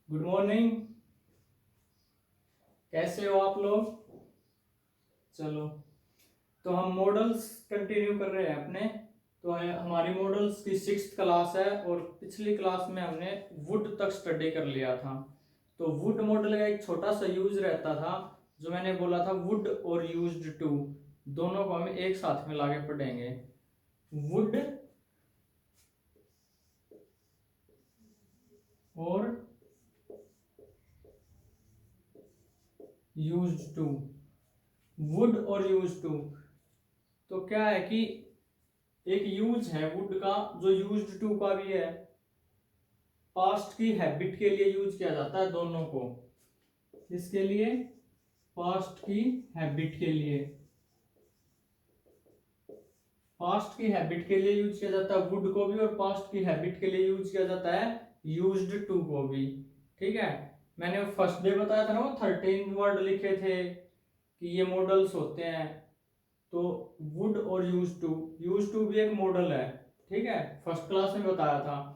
Good morning. कैसे हो आप लोग? चलो, तो हम मॉडल्स कंटिन्यू कर रहे हैं अपने। तो हमारी मॉडल्स की 6th क्लास है और पिछली क्लास में हमने वुड तक स्टडी कर लिया था। तो वुड मॉडल का एक छोटा सा यूज रहता था, जो मैंने बोला था वुड और यूज्ड टू, दोनों को हम एक साथ में लाके पढ़ेंगे। वुड और यूज्ड टू, वुड और यूज्ड टू। तो क्या है कि एक यूज है वुड का जो यूज्ड टू का भी है। पास्ट की हैबिट के लिए यूज किया जाता है दोनों को। इसके लिए पास्ट की हैबिट के लिए, पास्ट की हैबिट के लिए यूज किया जाता है वुड को भी, और पास्ट की हैबिट के लिए यूज किया जाता है यूज्ड टू को भी। ठीक है, मैंने फर्स्ट डे बताया था ना, वो 13 वर्ड लिखे थे कि ये मॉडल्स होते हैं। तो वुड और यूज टू भी एक मॉडल है। ठीक है, फर्स्ट क्लास में बताया था।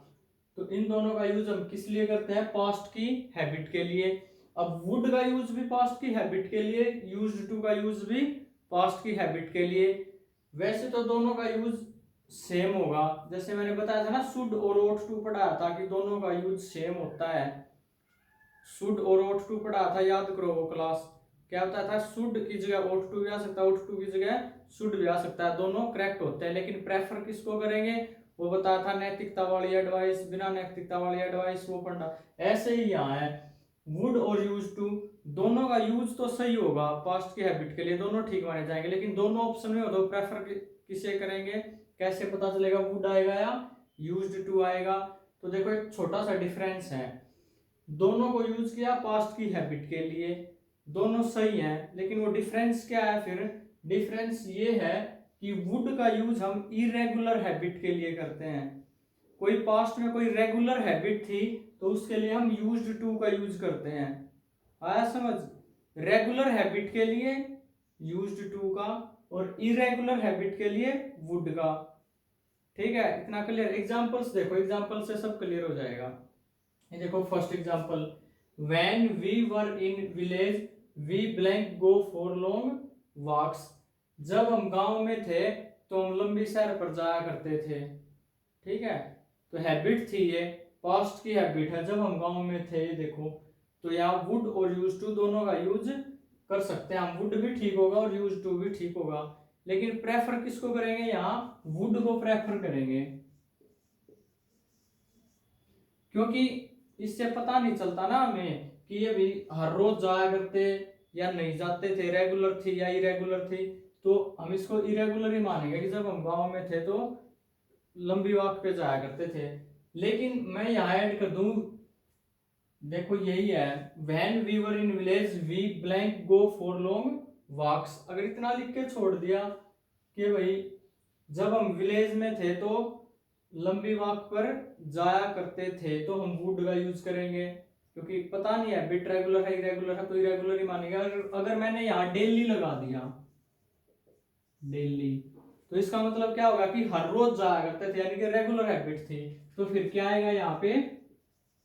तो इन दोनों का यूज हम किस लिए करते हैं? पास्ट की हैबिट के लिए। अब वुड का यूज भी पास्ट की हैबिट के लिए, यूज्ड टू का यूज भी पास्ट की हैबिट के लिए। वैसे तो दोनों का यूज सेम होगा, जैसे मैंने बताया था ना, शुड और ought टू पढ़ाया था कि दोनों का यूज सेम होता है। शुड और ought टू पढ़ाया था, याद करो वो क्लास। क्या बताया था? शुड की जगह ought टू भी आ सकता है, ought टू की जगह शुड भी आ सकता है, दोनों करेक्ट होते हैं। लेकिन प्रेफर किसको करेंगे? वो बताया था नैतिकता वाली एडवाइस, बिना नैतिकता वाली एडवाइस वो पढ़ना। ऐसे ही यहाँ है, वुड और यूज टू, दोनों का यूज तो सही होगा पास्ट की हैबिट के लिए, दोनों ठीक माने जाएंगे। लेकिन दोनों ऑप्शन में हो तो प्रेफर किसे करेंगे? कैसे पता चलेगा वुड आएगा या यूज्ड टू आएगा? तो देखो, एक छोटा सा डिफरेंस है। दोनों को यूज किया पास्ट की हैबिट के लिए, दोनों सही हैं, लेकिन वो डिफरेंस क्या है फिर? डिफरेंस ये है कि वुड का यूज हम इरेगुलर हैबिट के लिए करते हैं। कोई पास्ट में कोई रेगुलर हैबिट थी तो उसके लिए हम यूज्ड टू का यूज करते हैं। आया समझ? रेगुलर हैबिट के लिए यूज्ड टू का, और इरेगुलर हैबिट के लिए वुड का। ठीक है, इतना क्लियर? एग्जांपल्स देखो, एग्जांपल से सब क्लियर हो जाएगा। ये देखो first example, when we were in village we blank go for long walks. जब हम गांव में थे तो हम लंबी सैर पर जाया करते थे। ठीक है, तो हैबिट थी ये, पास्ट की हैबिट है, जब हम गांव में थे। देखो, तो यहाँ वुड और यूज टू दोनों का यूज कर सकते हैं हम। वुड भी ठीक होगा और यूज टू भी ठीक होगा, लेकिन प्रेफर किसको करेंगे? यहाँ वुड को प्रेफर करेंगे, क्योंकि इससे पता नहीं चलता ना हमें कि ये भी हर रोज जाया करते या नहीं जाते थे, रेगुलर थी या इरेगुलर थी। तो हम इसको इरेगुलर ही मानेंगे कि जब हम गांव में थे तो लंबी वॉक पे जाया करते थे। लेकिन मैं यहाँ ऐड कर दूं, देखो यही है, when we were in village we blank go for long walks. अगर इतना लिख के छोड़ दिया कि भाई जब हम विलेज में थे तो लंबी वॉक पर जाया करते थे, तो हम वुड का यूज करेंगे, क्योंकि पता नहीं है बिट रेगुलर है इरेगुलर है, तो इरेगुलर ही मानेंगे। अगर मैंने यहाँ डेली लगा दिया, डेली, तो इसका मतलब क्या होगा कि हर रोज जाया करते थे, यानी कि रेगुलर हैबिट थी। तो फिर क्या आएगा यहाँ पे?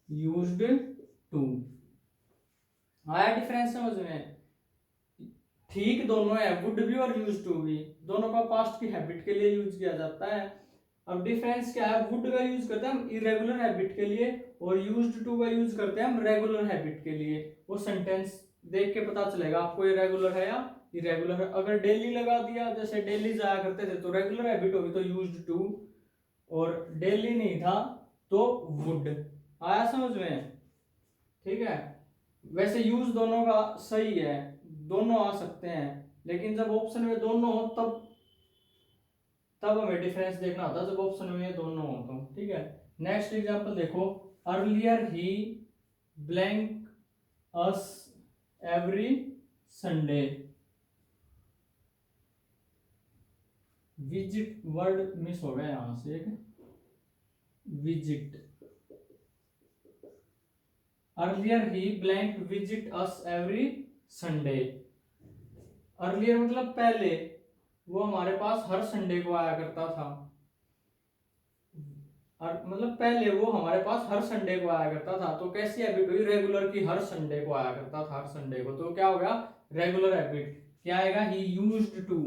Used to. आया डिफरेंस समझ में? ठीक दोनों है, वुड भी और यूज टू भी, दोनों का पास्ट की हैबिट के लिए यूज किया जाता है। अब डिफरेंस क्या है? वुड का यूज करते हैं हम इरेगुलर हैबिट के लिए, और यूज्ड टू का यूज करते हैं हम रेगुलर हैबिट के लिए। वो सेंटेंस देख के पता चलेगा आपको इरेगुलर है या इरेगुलर है। अगर डेली लगा दिया, जैसे डेली जाया करते थे तो रेगुलर हैबिट होगी तो यूज्ड टू, और डेली नहीं था तो वुड। आया समझ में? ठीक है, वैसे यूज दोनों का सही है, दोनों आ सकते हैं, लेकिन जब ऑप्शन में दोनों हो तब तब हमें डिफरेंस देखना होता है, जब ऑप्शन में ये दोनों हो तो। ठीक है, नेक्स्ट एग्जांपल देखो, earlier he blank us every Sunday. Visit word miss हो गया यहां से एक, visit. Earlier he blank visit us every Sunday. Earlier मतलब पहले, वो हमारे पास हर संडे को आया करता था। और मतलब पहले वो हमारे पास हर संडे को आया करता था, तो कैसी हैबिट हुई, रेगुलर की, हर संडे को आया करता था, हर संडे को, तो क्या हो गया, रेगुलर हैबिट। क्या आएगा, he used to,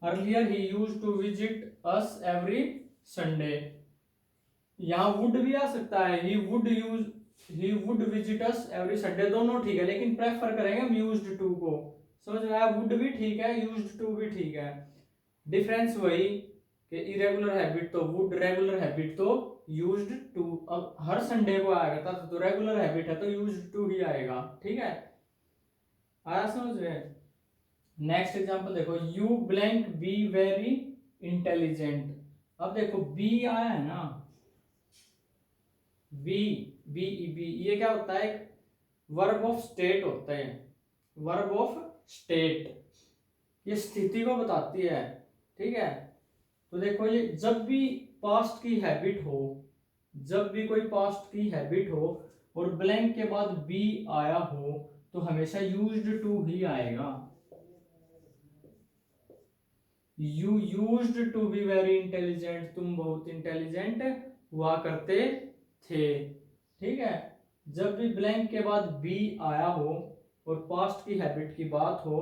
earlier he used to visit us every Sunday. यहाँ वुड भी आ सकता है, he would visit us every Sunday, दोनों ठीक है, लेकिन प्रेफर करेंगे हम यूज्ड टू को। समझ में आया, वुड भी ठीक है, यूज्ड टू भी ठीक है, डिफरेंस वही कि इरेगुलर हैबिट तो वुड, रेगुलर हैबिट तो यूज्ड टू। अब हर संडे को आया करता था, तो रेगुलर हैबिट है तो यूज्ड टू ही आएगा, ठीक है, आया समझ में। नेक्स्ट एग्जांपल देखो, you blank B very intelligent. अब देखो बी आया है ना, बी, बी ये क्या होता है, वर्ब ऑफ स्टेट होता है, वर्ब ऑफ स्टेट, ये स्थिति को बताती है, ठीक है। तो देखो ये जब भी पास्ट की हैबिट हो, जब भी कोई पास्ट की हैबिट हो और ब्लैंक के बाद बी आया हो, तो हमेशा यूज्ड टू ही आएगा। You used to be very intelligent, तुम बहुत इंटेलिजेंट हुआ करते थे, ठीक है। जब भी ब्लैंक के बाद बी आया हो और पास्ट की हैबिट की बात हो,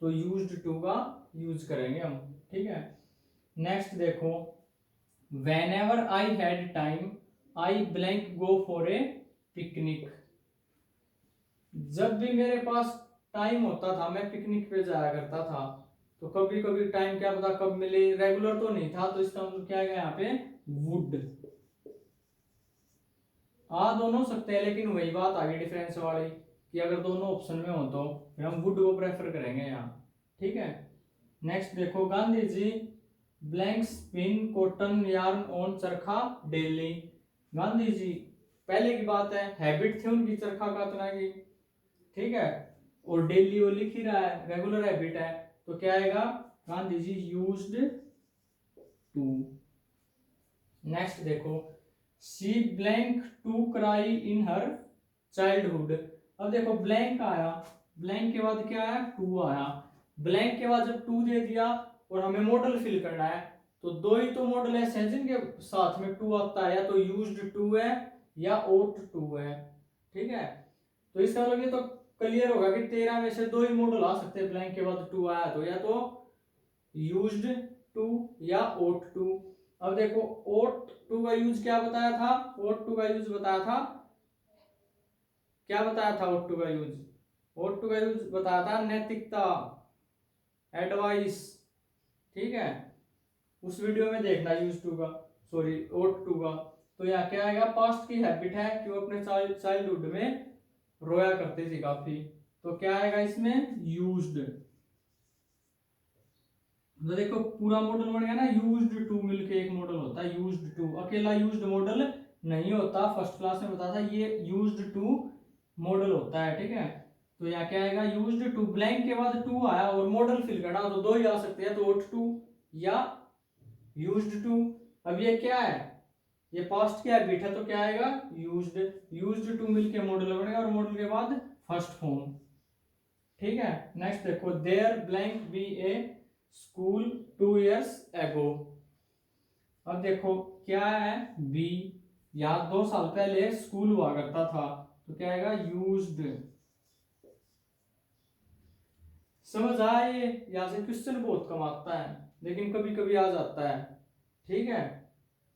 तो यूज्ड टू का यूज करेंगे हम, ठीक है। नेक्स्ट देखो, whenever I had time I blank go for a picnic। जब भी मेरे पास टाइम होता था मैं पिकनिक पे जाया करता था, तो कभी कभी टाइम क्या पता कब मिले, रेगुलर तो नहीं था, तो इसका मतलब क्या है यहाँ पे, वुड। आ दोनों सकते हैं, लेकिन वही बात आ गई डिफरेंस वाली कि अगर दोनों ऑप्शन में हो तो फिर हम वुड को प्रेफर करेंगे यहाँ, ठीक है। नेक्स्ट देखो, Gandhi ji blank spin cotton yarn on charkha daily. Gandhi ji, पहले की बात है, हैबिट थी उनकी चरखा काटना की, ठीक है, और डेली वो लिख ही रहा है, रेगुलर हैबिट है, तो क्या आएगा, Gandhi ji used to. Next देखो, she blank to cry in her childhood. अब देखो ब्लैंक आया, ब्लैंक के बाद क्या आया, टू आया, ब्लैंक के बाद जब टू दे दिया और हमें मॉडल फिल करना है, तो दो ही तो मॉडल ऐसे हैं जिनके साथ में टू आता है, या तो यूज्ड टू है या ओट टू है, ठीक है। तो इसका मतलब ये तो क्लियर होगा कि 13 में से दो ही मॉडल आ सकते हैं, ब्लैंक के बाद टू आया तो, या तो यूज्ड टू या ओट टू। अब देखो ओट टू का यूज क्या बताया था, ओट टू का यूज बताया था, क्या बताया था ओट टू का यूज, ओट टू का यूज बताया था नैतिकता, एडवाइस, ठीक है, उस वीडियो में देखना यूज टू का, सॉरी ओट टू का। तो यहाँ क्या आएगा, पास्ट की हैबिट है कि वो अपने चाइल्डहुड में रोया करते थे काफी, तो क्या आएगा इसमें, यूज्ड। तो देखो पूरा मॉडल बन गया ना, यूज्ड टू मिलके एक मॉडल होता है, यूज्ड टू अकेला यूज्ड मॉडल नहीं होता, फर्स्ट क्लास में बताया था, ये यूज्ड टू मॉडल होता है, ठीक है। तो यहाँ क्या आएगा, यूज्ड टू, ब्लैंक के बाद टू आया और मॉडल फिल करना, तो दो ही आ सकते हैं, तो ओट टू या यूज्ड टू। अब ये क्या है, ये पास्ट की हैबिट है, तो क्या आएगा, यूज्ड, यूज्ड टू मिलके मॉडल बनेगा और मॉडल के बाद फर्स्ट फॉर्म, ठीक है। नेक्स्ट देखो, there blank be a school 2 years ago। अब देखो क्या है, बी, यहाँ 2 साल पहले स्कूल हुआ करता था, तो क्या आएगा, यूज्ड। समझ आए, यहाँ से क्वेश्चन बहुत कम आता है, लेकिन कभी कभी आ जाता है, ठीक है।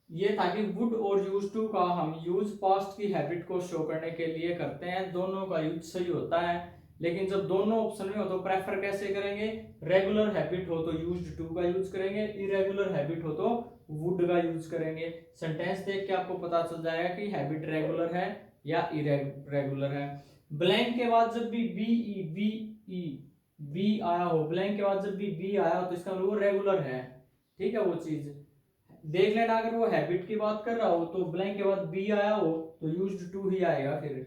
ये था कि वुड और यूज टू का हम यूज पास्ट की हैबिट को शो करने के लिए करते हैं, दोनों का यूज सही होता है, लेकिन जब दोनों ऑप्शन में हो तो प्रेफर कैसे करेंगे, रेगुलर हैबिट हो तो यूज टू का यूज करेंगे, इरेगुलर हैबिट हो तो वुड का यूज करेंगे। सेंटेंस देख के आपको पता चल जाएगा कि हैबिट रेगुलर है या इरेगुलर है। ब्लैंक के बाद जब भी बी आया हो, ब्लैंक के बाद जब भी बी आया हो, तो इसका मतलब वो रेगुलर है, ठीक है। वो चीज देख लेना, अगर वो हैबिट की बात कर रहा हो तो ब्लैंक के बाद बी आया हो तो यूज्ड टू ही आएगा फिर,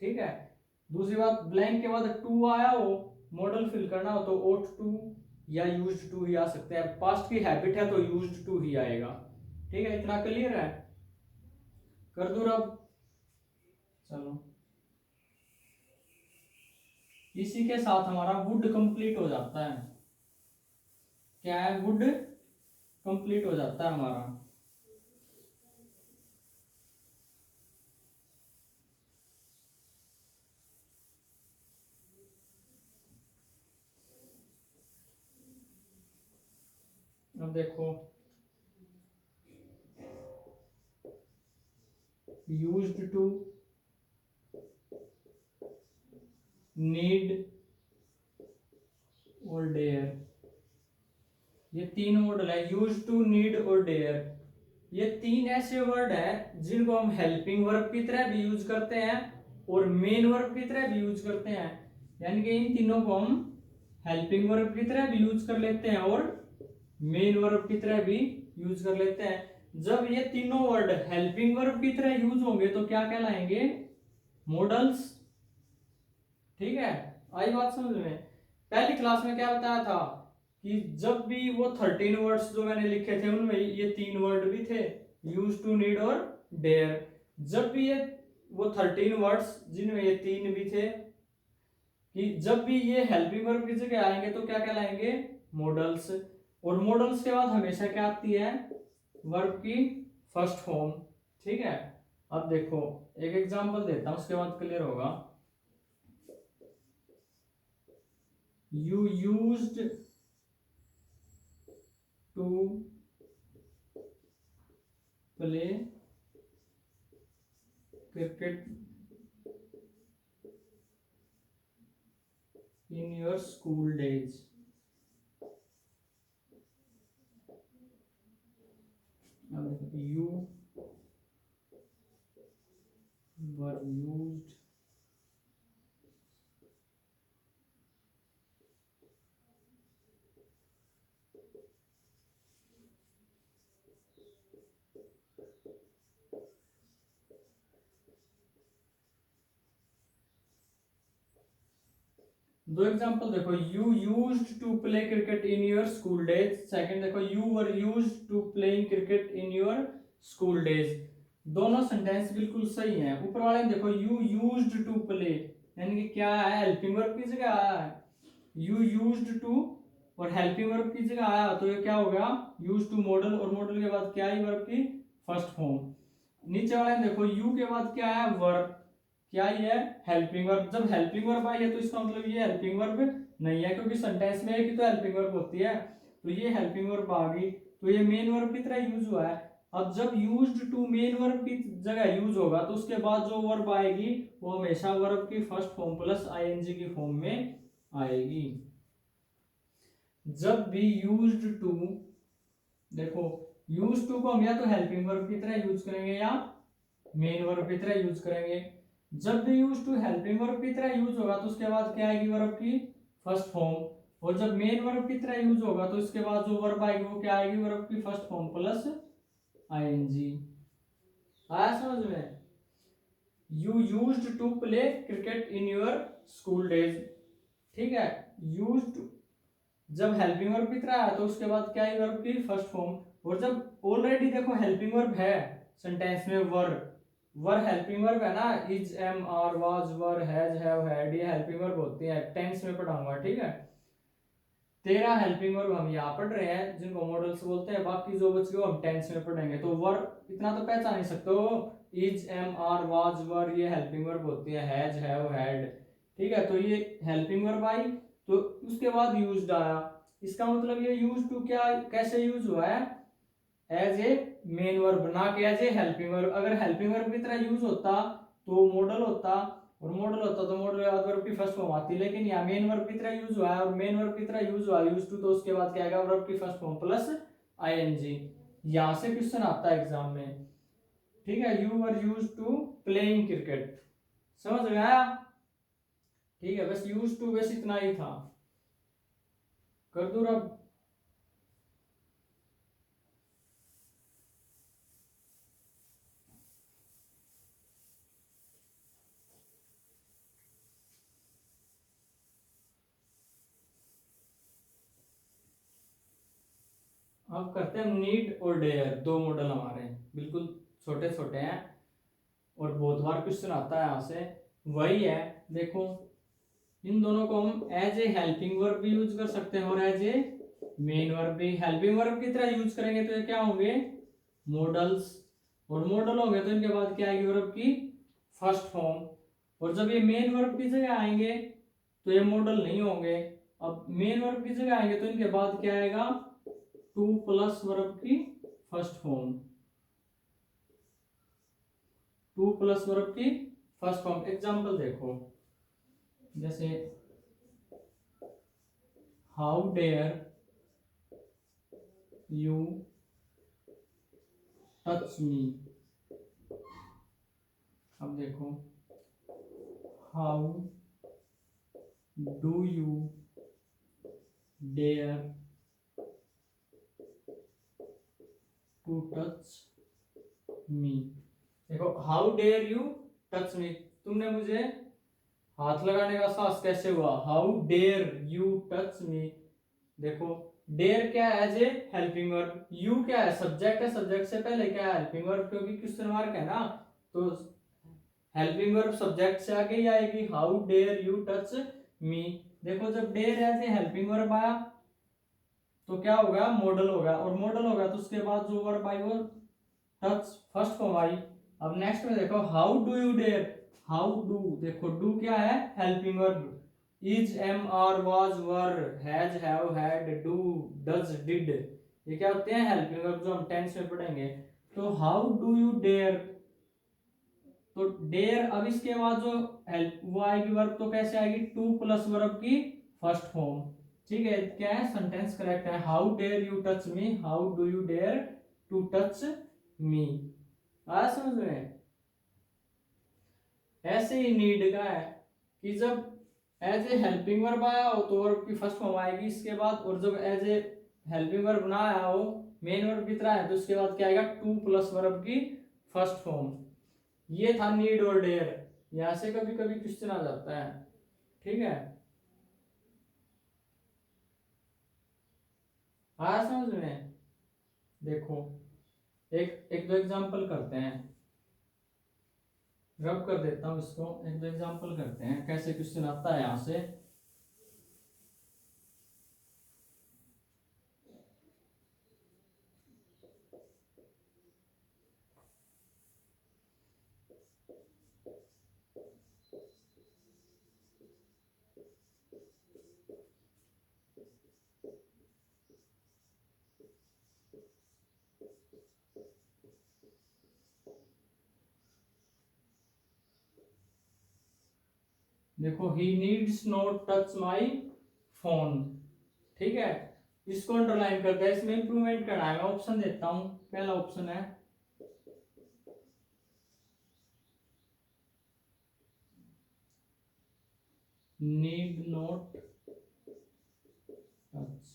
ठीक है। दूसरी बात, ब्लैंक के बाद टू आया हो, मॉडल फिल करना हो, तो ओट टू या यूज्ड टू ही आ सकते हैं, पास्ट की हैबिट है तो यूज्ड टू ही आएगा, ठीक है। इतना क्लियर है, कर दूं अब, चलो इसी के साथ हमारा वुड कंप्लीट हो जाता है। क्या है, वुड कंप्लीट हो जाता है हमारा। अब देखो यूज्ड टू, नीड और डेयर, ये तीन मॉडल है, यूज टू, नीड और डेयर। ये तीन ऐसे वर्ड है जिनको हम हेल्पिंग वर्ब की तरह भी यूज करते हैं और मेन वर्ब की तरह भी यूज करते हैं। यानी कि इन तीनों को हम हेल्पिंग वर्ब की तरह भी यूज कर लेते हैं और मेन वर्ब की तरह भी यूज कर लेते हैं। जब ये तीनों वर्ड हेल्पिंग वर्ब की तरह यूज होंगे तो क्या कहलाएंगे? मॉडल्स। ठीक है, आई बात समझ में? पहली क्लास में क्या बताया था कि जब भी वो 13 वर्ड्स जो मैंने लिखे थे उनमें ये तीन वर्ड भी थे, यूज टू, नीड और डेयर। जब भी ये वो 13 वर्ड्स जिनमें ये तीन भी थे, कि जब भी ये हेल्पिंग वर्ब की जगह आएंगे तो क्या कहलाएंगे? मॉडल्स। और मॉडल्स के बाद हमेशा क्या आती है? वर्ब की फर्स्ट फॉर्म। ठीक है, अब देखो एक एग्जांपल देता हूं उसके बाद क्लियर होगा। You used to play cricket in your school days. You were used दो एग्जांपल देखो, you used to play cricket in your school days. Second देखो, you were used to playing cricket in your school days. दोनों sentence बिल्कुल सही हैं। ऊपर वाले में देखो यू यूज्ड टू प्ले, यानी कि क्या है? हेल्पिंग वर्ब की जगह आया है। यू यूज्ड टू और हेल्पिंग वर्ब की जगह आया तो ये क्या हो गया? यूज टू मॉडल, और मॉडल के बाद क्या है? वर्ब की फर्स्ट फॉर्म। नीचे वाले में देखो यू के बाद क्या है? वर्ब। क्या ये है? Helping verb. जब हेल्पिंग वर्ब आई है तो इसका मतलब ये हेल्पिंग वर्ब नहीं है, क्योंकि सेंटेंस में एक ही तो हेल्पिंग वर्ब होती है। तो ये हेल्पिंग वर्ब आ गई, तो ये मेन वर्ब की तरह यूज हुआ है। अब जब यूज्ड टू मेन वर्ब की जगह यूज होगा तो उसके बाद जो वर्ब आएगी वो हमेशा वर्ब की फर्स्ट फॉर्म प्लस आईएनजी की फॉर्म में आएगी। जब भी यूज्ड टू, देखो यूज टू को हम या तो हेल्पिंग वर्ब की तरह यूज करेंगे या मेन वर्ब की तरह यूज करेंगे। जब भी यूज टू हेल्पिंग वर्ब की तरह यूज होगा तो उसके बाद क्या आएगी? वर्ब की फर्स्ट फॉर्म। और जब मेन वर्ब की तरह यूज होगा तो इसके बाद जो वर्ब आएगी वो क्या आएगी? वर्ब की फर्स्ट फॉर्म प्लस आईएनजी। आया समझ में? You used to play cricket in your school days. ठीक है, यूज्ड जब हेल्पिंग वर्ब की तरह आया तो उसके बाद क्या है? वर्ब की फर्स्ट फॉर्म। और जब ऑलरेडी देखो हेल्पिंग वर्ब है सेंटेंस में, वर हेल्पिंग वर्ब है ना, is, am, are, was, were, has, have, had, ये हेल्पिंग वर्ब होती है। टेंस में पढ़ाऊंगा। ठीक है, 13 हेल्पिंग वर्ब हम यहाँ पढ़ रहे हैं जिनको मॉडल्स बोलते हैं, बाकी जो बच गए हम टेंस में पढ़ेंगे। तो वर इतना तो पहचान नहीं सकते हो, इज, एम, आर, वाज, वर, ये हेल्पिंग वर्ब होती है। Has, have, had. ठीक है, तो ये हेल्पिंग वर्ब आई तो उसके बाद यूज्ड आया। इसका मतलब ये यूज टू क्या कैसे यूज हुआ है? एज ए मेन वर्ब, ना कि एज ए हेल्पिंग वर्ब। अगर हेल्पिंग वर्ब की तरह यूज होता तो मॉडल होता, और मॉडल होता तो मॉडल के बाद वर्ब की फर्स्ट फॉर्म आती। लेकिन यहाँ मेन वर्ब की तरह यूज हुआ है, और मेन वर्ब की तरह यूज हुआ यूज टू, तो उसके बाद क्या आएगा? वर्ब की फर्स्ट फॉर्म प्लस आईएनजी। यहाँ से क्वेश्चन आता है एग्जाम में। ठीक है, you were use to playing cricket, समझ में आया? ठीक है, बस यूज टू बस इतना ही था। कर दूं अब? अब करते हैं नीड और डेयर। दो मॉडल हमारे बिल्कुल छोटे छोटे हैं और बहुत बार क्वेश्चन आता है यहाँ से, वही है। देखो इन दोनों को हम एज ए हेल्पिंग वर्ब भी यूज कर सकते हैं और एज ए मेन वर्ब भी हेल्पिंग वर्ब की तरह यूज करेंगे तो ये क्या होंगे, मॉडल्स। और मॉडल होंगे तो इनके बाद क्या आएगी वर्ब की फर्स्ट फॉर्म। और जब ये मेन वर्ब की जगह आएंगे तो ये मॉडल नहीं होंगे। अब मेन वर्ब की जगह आएंगे तो इनके बाद क्या आएगा, टू प्लस वर्ब की first form. To plus verb की फर्स्ट फॉर्म। एग्जांपल देखो, जैसे how dare you touch me. अब देखो, how do you dare to touch me. देखो, how dare you touch me, तुमने मुझे हाथ लगाने का साहस कैसे हुआ, how dare you touch me. देखो, डेयर क्या है, as a helping verb, you क्या है, सब्जेक्ट है, सब्जेक्ट से पहले क्या है, हेल्पिंग वर्ब, क्योंकि क्वेश्चन मार्क है ना, तो हेल्पिंग वर्ब सब्जेक्ट से आगे ही आएगी, how dare you touch me. देखो, जब dare as a helping verb आया तो क्या होगा, मॉडल होगा, और मॉडल होगा तो उसके बाद जो वर्ब आई वो टच फर्स्ट फॉर्म आई। अब नेक्स्ट में देखो, how do you dare, how do, देखो डू क्या है, helping verb, is, am, are, was, were, has, have, had, do, does, did, ये क्या होते हैं, हेल्पिंग वर्ब, जो हम टेंस में पढ़ेंगे। तो हाउ डू यू डेयर, तो डेयर, अब इसके बाद जो हेल्प वो आएगी वर्ब, तो कैसे आएगी, टू प्लस वर्ब की फर्स्ट फॉर्म। ठीक है, क्या है, सेंटेंस करेक्ट है, how dare you touch me, how do you dare to touch me. आया समझ में। ऐसे ही नीड का है कि जब एज ए हेल्पिंग वर्ब आया हो तो वर्ब की फर्स्ट फॉर्म आएगी इसके बाद, और जब एज ए हेल्पिंग वर्ब ना आया हो, मेन वर्ब की तरह है, तो उसके बाद क्या आएगा, टू प्लस वर्ब की फर्स्ट फॉर्म। ये था नीड और डेयर। यहां से कभी कभी क्वेश्चन आ जाता है। ठीक है, आया समझ में। देखो, एक एक दो एग्जांपल करते हैं, रब कर देता हूं इसको, एक दो एग्जांपल करते हैं कैसे क्वेश्चन आता है यहां से। देखो, he needs not touch my phone. ठीक है, इसको अंडरलाइन करते हैं, इसमें इंप्रूवमेंट करना है। मैं ऑप्शन देता हूं, पहला ऑप्शन है नीड नॉट टच।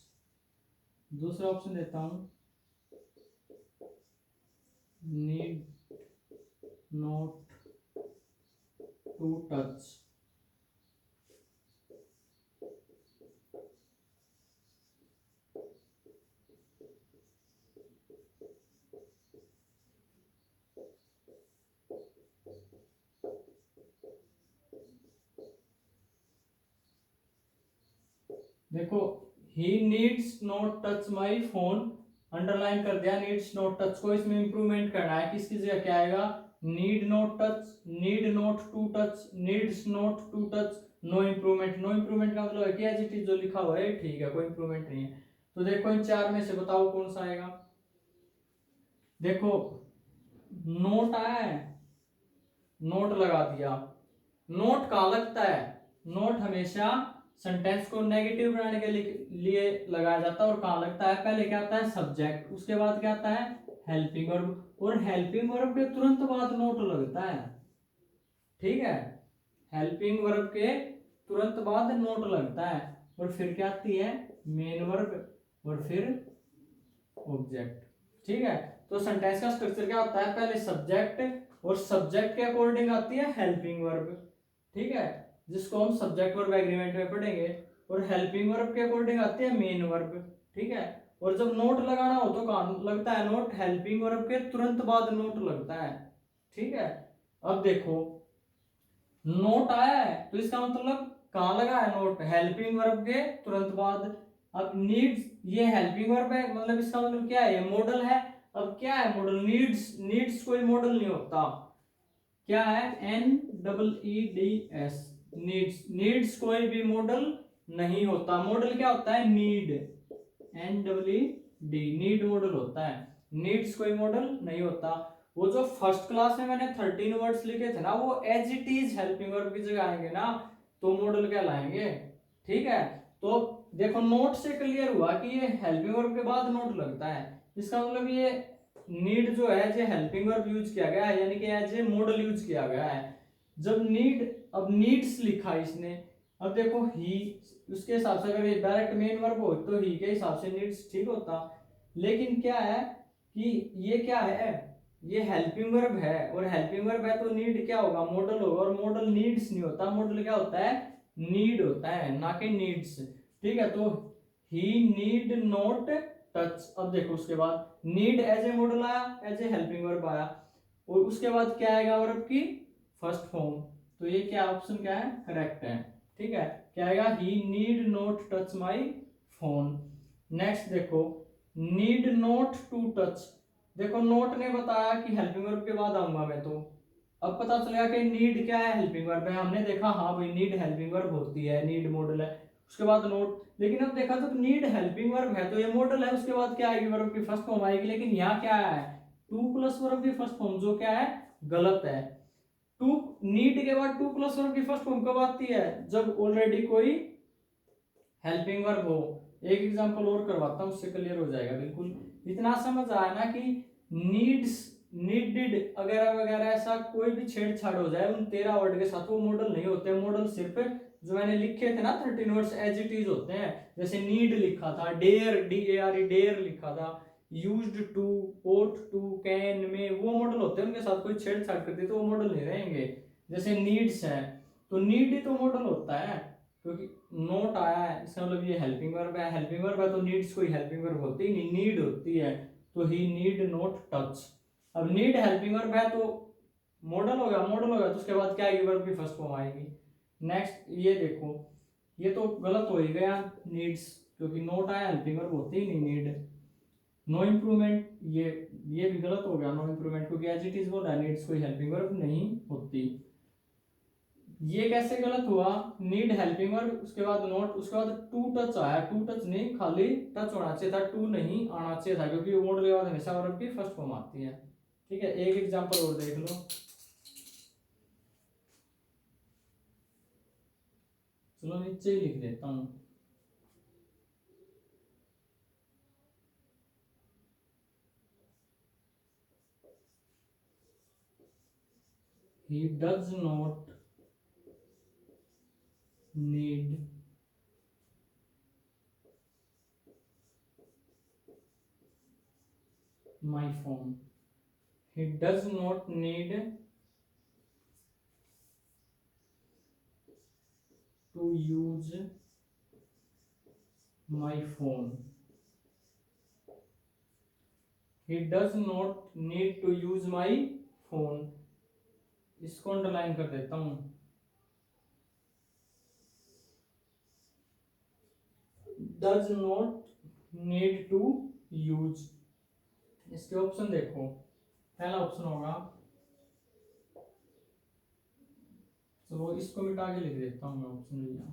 दूसरा ऑप्शन देता हूं नीड नॉट टू टच। देखो, he needs not touch my phone, underline कर दिया नीड्स नॉट टच को, इसमें इंप्रूवमेंट करना है, किसकी जगह क्या आएगा, need not touch, need not to touch, needs not to touch, no improvement. No improvement का मतलब है कि एज इट इज जो लिखा हुआ है ठीक है, कोई इंप्रूवमेंट नहीं है। तो देखो, इन चार में से बताओ कौन सा आएगा। देखो, नोट आया है, नोट लगा दिया। नोट कहाँ लगता है, नोट हमेशा सेंटेंस को नेगेटिव बनाने के लिए लगाया जाता है, और कहाँ लगता है, पहले क्या आता है, सब्जेक्ट, उसके बाद क्या आता है, हेल्पिंग वर्ब, और हेल्पिंग वर्ब के तुरंत बाद नोट लगता है। ठीक है, हेल्पिंग वर्ब के तुरंत बाद नोट लगता है, और फिर क्या आती है, मेन वर्ब, और फिर ऑब्जेक्ट। ठीक है, तो सेंटेंस का स्ट्रक्चर क्या होता है, पहले सब्जेक्ट, और सब्जेक्ट के अकॉर्डिंग आती है हेल्पिंग वर्ब। ठीक है, जिसको हम सब्जेक्ट वर्ब एग्रीमेंट में पढ़ेंगे, और हेल्पिंग वर्ब के अकॉर्डिंग आती है मेन वर्ब। ठीक है, और जब नोट लगाना हो तो कहाँ लगता है नोट, हेल्पिंग वर्ब के तुरंत बाद नोट लगता है। ठीक है, अब देखो, नोट आया है तो इसका मतलब कहाँ लगा है नोट, हेल्पिंग वर्ब के तुरंत बाद। अब नीड्स ये हेल्पिंग वर्ब है, मतलब इसका मतलब क्या है, ये मॉडल है। अब क्या है मॉडल, नीड्स, नीड्स कोई मॉडल नहीं होता। क्या है, NEEDS, नीड्स, नीड्स कोई भी मॉडल नहीं होता। मॉडल क्या होता है, नीड, NEED, नीड मॉडल होता है। नीड्स कोई मॉडल नहीं होता। वो जो फर्स्ट क्लास में मैंने 13 वर्ड्स लिखे थे ना, वो as it is helping verb की जगह आएंगे ना, तो मॉडल कहलाएंगे। ठीक है, तो देखो नोट से क्लियर हुआ कि ये हेल्पिंग वर्ब के बाद नोट लगता है। इसका मतलब ये नीड जो है जो हेल्पिंग वर्ब यूज किया गया है, यानी कि एज ए मॉडल यूज किया गया है। जब नीड, अब नीड्स लिखा इसने, अब देखो ही, उसके हिसाब से अगर ये डायरेक्ट मेन वर्ब हो तो ही के हिसाब से नीड्स ठीक होता। लेकिन क्या है कि ये क्या है, ये हेल्पिंग वर्ब है, और हेल्पिंग वर्ब है तो नीड क्या होगा, मॉडल होगा, और मॉडल नीड्स नहीं होता, मॉडल क्या होता है, नीड होता है, ना कि नीड्स। ठीक है, तो ही नीड नॉट टच। अब देखो उसके बाद नीड एज ए मॉडल आया, एज ए हेल्पिंग वर्ब आया, और उसके बाद क्या आएगा वर्ब की फर्स्ट फॉर्म। तो ये क्या ऑप्शन क्या है, करेक्ट है। ठीक है, क्या आएगा, he need not touch my phone. Next देखो, नीड नॉट टू टच। देखो नोट ने बताया कि हेल्पिंग वर्ब के बाद आऊंगा मैं, तो अब पता चलेगा कि नीड क्या है, हेल्पिंग वर्ब है। हमने देखा हाँ भाई नीड हेल्पिंग वर्ब होती है, नीड मॉडल है, उसके बाद नोट। लेकिन अब देखा तो नीड हेल्पिंग वर्ब है तो ये मॉडल है, उसके बाद क्या आएगी, वर्ब की फर्स्ट फॉर्म आएगी। लेकिन यहाँ क्या है, टू प्लस वर्ब की फर्स्ट फॉर्म, जो क्या है, गलत है। टू, नीड के बाद टू प्लस वर्ब की फर्स्ट फॉर्म कब आती है, जब ऑलरेडी कोई हेल्पिंग वर्ब हो। एक एग्जांपल और करवाता हूँ, उससे क्लियर हो जाएगा बिल्कुल। इतना समझ आया ना कि नीड्स, नीडेड वगैरह वगैरह ऐसा कोई भी छेड़छाड़ हो जाए उन 13 वर्ड के साथ, वो मॉडल नहीं होते। मॉडल सिर्फ जो मैंने लिखे थे ना 13 वर्ड्स एज इट इज होते हैं। जैसे नीड लिखा था, डेयर, DARE डेयर लिखा था, used to, ought to, can में, वो मॉडल होते हैं। उनके साथ कोई छेड़छाड़ कर दी तो वो मॉडल नहीं रहेंगे। जैसे नीड्स है तो नीड ही तो मॉडल होता है, क्योंकि नोट आया है, इसका मतलब ये हेल्पिंग वर्ब है। हेल्पिंग वर्ब है तो नीड्स कोई हेल्पिंग वर्ब होती ही नहीं, नीड होती है। तो ही नीड नॉट टच। अब नीड हेल्पिंग वर्ब है तो मॉडल होगा, मॉडल होगा तो उसके बाद क्या आएगी, वर्ब की फर्स्ट फॉर्म आएगी। नेक्स्ट ये देखो, ये तो गलत हो ही गया नीड्स, क्योंकि नोट आया, हेल्पिंग वर्ब होती ही नहीं नीड। नो इम्प्रूवमेंट, ये भी गलत हो गया, नो इम्प्रूवमेंट, क्योंकि एज इट इज बोला, नीड्स कोई हेल्पिंग वर्ब नहीं होती। ये कैसे गलत हुआ, नीड हेल्पिंग वर्ब, उसके बाद नोट, उसके बाद टू टच आया। टू टच नहीं, खाली टच होना चाहिए था, टू नहीं आना चाहिए था, क्योंकि मॉडल के बाद हमेशा वर्ब की फर्स्ट फॉर्म आती है। ठीक है, एक एग्जांपल और देख लो, चलो नीचे ही लिख देता हूँ। He does not need my phone. He does not need to use my phone. He does not need to use my phone. इसको अंडरलाइन कर देता हूँ। Does not need to use। इसके ऑप्शन देखो, पहला ऑप्शन होगा, चलो इसको मिटा के लिख देता हूँ मैं, ऑप्शन लिया।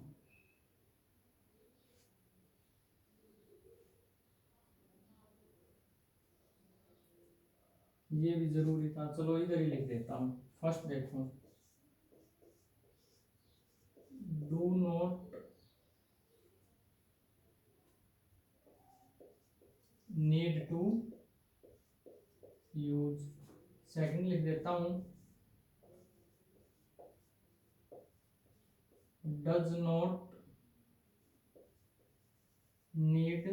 ये भी जरूरी था, चलो इधर ही लिख देता हूँ। फर्स्ट देखो, do not need to use. Second लिख देता हूँ, does not need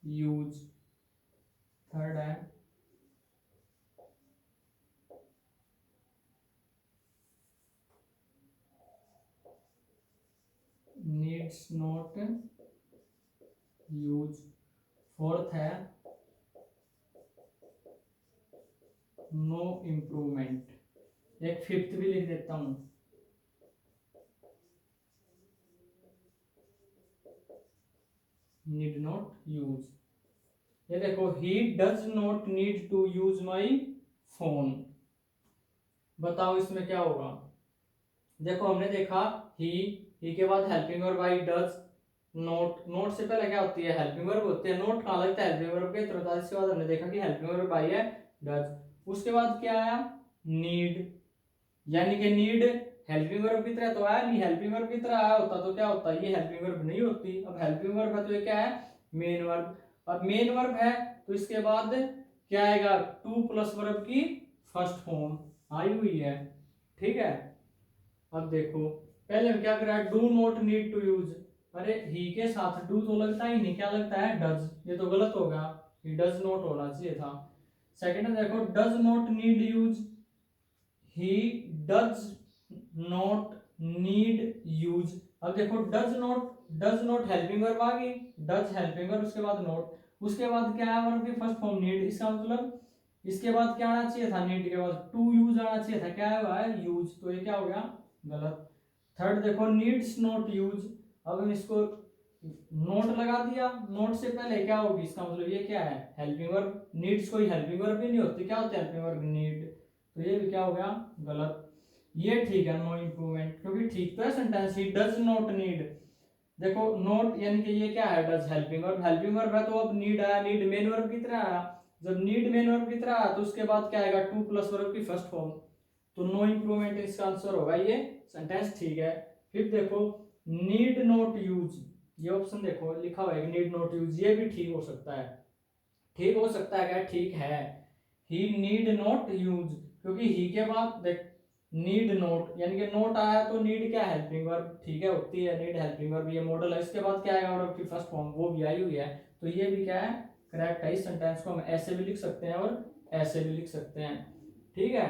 use. Third है, नीड्स नॉट यूज। फोर्थ है, नो इम्प्रूवमेंट। एक फिफ्थ भी लिख देता हूँ, नीड नॉट यूज। ये देखो, he does not need to use my phone. बताओ इसमें क्या होगा। देखो हमने देखा ही के बाद helping verb I does, note से पहले क्या होती है, हेल्पिंग वर्ब होती है। नोट कहाँ लगता है, हेल्पिंग वर्ब के तुरंत इसके बाद हमने देखा कि हेल्पिंग वर्ब आई है डज। उसके बाद क्या आया, नीड, यानी कि नीड हेल्पिंग वर्ब की तरह तो आया नहीं, हेल्पिंग वर्ब की तरह आया होता तो क्या होता, ये हेल्पिंग वर्ब नहीं होती। अब हेल्पिंग वर्ब है तो ये क्या है, मेन वर्ब। अब मेन वर्ब है तो इसके बाद क्या आएगा, टू प्लस वर्ब की फर्स्ट फॉर्म आई हुई है। ठीक है, अब देखो पहले हम क्या करा, do not need to use. अरे ही के साथ डू तो लगता ही नहीं, क्या लगता है, डज। ये तो गलत हो गया, ही डज नॉट होना चाहिए था। सेकंड है देखो, does not need use, he does not need use. अब देखो डज नॉट हेल्पिंग वर्ब आ गई, डज हेल्पिंग वर्ब, उसके बाद नॉट, उसके बाद क्या है, वर्ब की फर्स्ट फॉर्म नीड। इसका मतलब इसके बाद क्या आना चाहिए था, नीड के बाद टू यूज आना चाहिए था, क्या हुआ है, यूज। तो ये क्या हो गया, गलत। थर्ड देखो, नीड्स नॉट यूज। अब हम इसको नोट लगा दिया, नोट से पहले क्या होगी, इसका मतलब ये क्या है, हेल्पिंग वर्ब। नीड्स कोई हेल्पिंग वर्ब भी नहीं होती, क्या होती है हेल्पिंग वर्ब, नीड। तो ये भी क्या हो गया, गलत। ये ठीक है, नो इंप्रूवमेंट, क्योंकि ठीक तो है sentence, he does not need. देखो नोट यानी कि ये क्या है, does helping verb, helping verb है तो अब नीड आया, नीड मेन वर्ब की तरह आया। जब नीड मेन वर्ब की तरह आया तो उसके बाद क्या आएगा, टू प्लस वर्ब की फर्स्ट फॉर्म। तो नो इंप्रूवमेंट इसका आंसर होगा, ये सेंटेंस ठीक है। फिर देखो, नीड नॉट यूज, ये ऑप्शन देखो लिखा हुआ है नीड नॉट यूज, ये भी ठीक हो सकता है। ठीक हो सकता है क्या, ठीक है, ही नीड नॉट यूज, क्योंकि ही के बाद देख नीड नोट, यानी कि नोट आया तो नीड क्या हेल्पिंग वर्ब, ठीक है, होती है नीड हेल्पिंग वर्ब, ये मॉडल है। इसके बाद क्या आएगा वर्ब की फर्स्ट फॉर्म, वो भी आई हुई है। तो ये भी क्या है, करेक्ट है। इस सेंटेंस को हम ऐसे भी लिख सकते हैं और ऐसे भी लिख सकते हैं। ठीक है,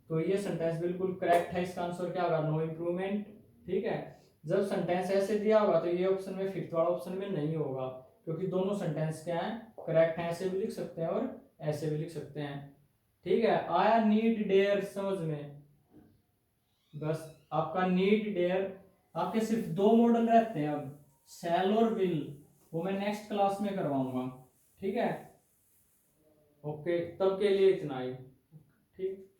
तो ये सेंटेंस बिल्कुल करेक्ट है, इसका आंसर क्या होगा, नो इंप्रूवमेंट। ठीक है, जब सेंटेंस ऐसे दिया होगा तो ये ऑप्शन में, फिफ्थ वाला ऑप्शन में नहीं होगा, क्योंकि दोनों सेंटेंस क्या है, करेक्ट है, ऐसे भी लिख सकते हैं और ऐसे भी लिख सकते हैं। ठीक है, आया नीड डेयर समझ में, बस आपका नीड डेयर। आपके सिर्फ दो मॉडल रहते हैं अब, शैल और विल, वो मैं नेक्स्ट क्लास में करवाऊंगा। ठीक है, ओके, तब के लिए इतना ही। ठीक।